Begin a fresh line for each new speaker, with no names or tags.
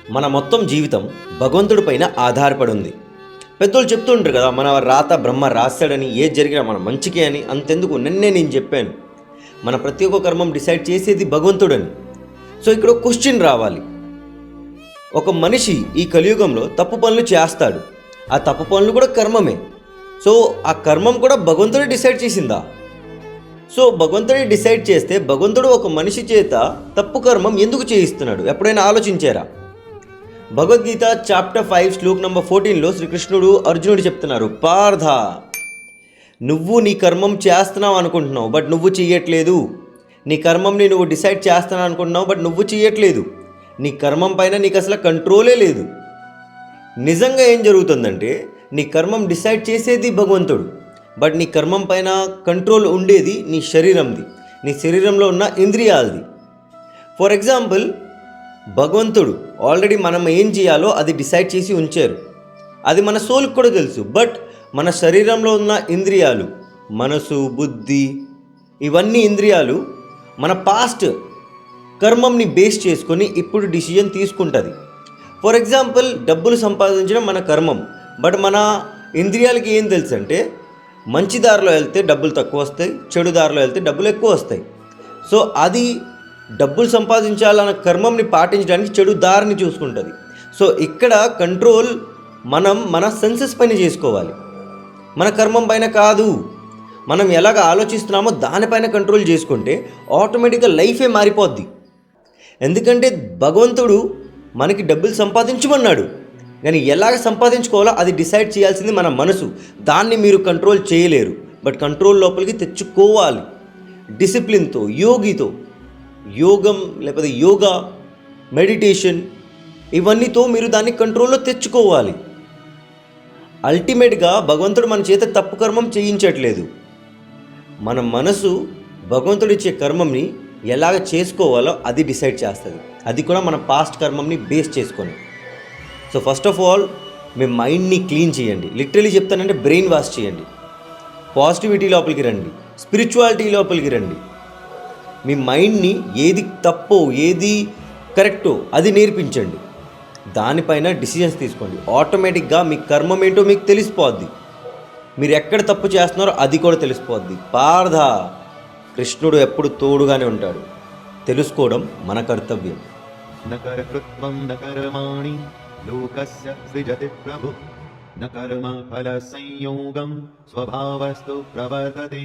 మన మొత్తం జీవితం భగవంతుడి పైన ఆధారపడి ఉంది. పెద్దోళ్ళు చెప్తుంటారు కదా, మన రాత బ్రహ్మ రాస్తాడని, ఏది జరిగినా మన మంచికే అని. అంతెందుకు, నేను చెప్పాను, మన ప్రతి ఒక్క కర్మం డిసైడ్ చేసేది భగవంతుడని. సో ఇక్కడ ఒక క్వశ్చన్ రావాలి. ఒక మనిషి ఈ కలియుగంలో తప్పు పనులు చేస్తాడు, ఆ తప్పు పనులు కూడా కర్మమే. సో ఆ కర్మం కూడా భగవంతుడే డిసైడ్ చేసిందా? సో భగవంతుడే డిసైడ్ చేస్తే భగవంతుడు ఒక మనిషి చేత తప్పు కర్మం ఎందుకు చేయిస్తున్నాడు? ఎప్పుడైనా ఆలోచించారా? భగవద్గీత చాప్టర్ 5 శ్లోక్ నెంబర్ 14లో శ్రీకృష్ణుడు అర్జునుడు చెప్తున్నారు, పార్థ, నువ్వు నీ కర్మం చేస్తున్నావు అనుకుంటున్నావు, బట్ నువ్వు చెయ్యట్లేదు. నీ కర్మంని నువ్వు డిసైడ్ చేస్తున్నావు అనుకుంటున్నావు, బట్ నువ్వు చెయ్యట్లేదు. నీ కర్మం పైన నీకు అసలు కంట్రోలే లేదు. నిజంగా ఏం జరుగుతుందంటే, నీ కర్మం డిసైడ్ చేసేది భగవంతుడు, బట్ నీ కర్మం పైన కంట్రోల్ ఉండేది నీ శరీరంది, నీ శరీరంలో ఉన్న ఇంద్రియాలది. ఫర్ ఎగ్జాంపుల్, భగవంతుడు ఆల్రెడీ మనం ఏం చేయాలో అది డిసైడ్ చేసి ఉంచారు. అది మన సోల్కి కూడా తెలుసు. బట్ మన శరీరంలో ఉన్న ఇంద్రియాలు, మనసు, బుద్ధి, ఇవన్నీ ఇంద్రియాలు మన పాస్ట్ కర్మంని బేస్ చేసుకొని ఇప్పుడు డిసిజన్ తీసుకుంటుంది. ఫర్ ఎగ్జాంపుల్, డబ్బులు సంపాదించడం మన కర్మం, బట్ మన ఇంద్రియాలకి ఏం తెలుసు అంటే, మంచి దారిలో వెళ్తే డబ్బులు తక్కువ వస్తాయి, చెడు దారిలో వెళ్తే డబ్బులు ఎక్కువ వస్తాయి. సో అది డబ్బులు సంపాదించాలన్న కర్మంని పాటించడానికి చెడు దారిని చూసుకుంటుంది. సో ఇక్కడ కంట్రోల్ మనం మన సెన్సెస్ పైన చేసుకోవాలి, మన కర్మం పైన కాదు. మనం ఎలాగ ఆలోచిస్తున్నామో దానిపైన కంట్రోల్ చేసుకుంటే ఆటోమేటిక్గా లైఫే మారిపోద్ది. ఎందుకంటే భగవంతుడు మనకి డబ్బులు సంపాదించమన్నాడు, కానీ ఎలాగ సంపాదించుకోవాలో అది డిసైడ్ చేయాల్సింది మన మనసు. దాన్ని మీరు కంట్రోల్ చేయలేరు, బట్ కంట్రోల్ లోపలికి తెచ్చుకోవాలి. డిసిప్లిన్తో, యోగం లేకపోతే యోగా, మెడిటేషన్, ఇవన్నీతో మీరు దాన్ని కంట్రోల్లో తెచ్చుకోవాలి. అల్టిమేట్గా భగవంతుడు మన చేత తప్పు కర్మం చేయించట్లేదు. మన మనసు భగవంతుడిచ్చే కర్మంని ఎలాగ చేసుకోవాలో అది డిసైడ్ చేస్తుంది. అది కూడా మన పాస్ట్ కర్మంని బేస్ చేసుకొని. సో ఫస్ట్ ఆఫ్ ఆల్, మీ మైండ్ని క్లీన్ చేయండి. లిటరలీ చెప్తానంటే బ్రెయిన్ వాష్ చేయండి. పాజిటివిటీ లోపలికి రండి, స్పిరిచువాలిటీ లోపలికి రండి. మీ మైండ్ని ఏది తప్పో ఏది కరెక్టో అది నేర్పించండి. దానిపైన డిసిజన్స్ తీసుకోండి. ఆటోమేటిక్గా మీ కర్మం ఏంటో మీకు తెలిసిపోద్ది. మీరు ఎక్కడ తప్పు చేస్తున్నారో అది కూడా తెలిసిపోద్ది. పార్థ, కృష్ణుడు ఎప్పుడు తోడుగానే ఉంటాడు. తెలుసుకోవడం మన కర్తవ్యం.
నకర్తృత్వం నకర్మాణి లోకస్య సృజతి ప్రభు న కర్మ ఫల సంయోగం స్వభావస్తు ప్రవర్తతే.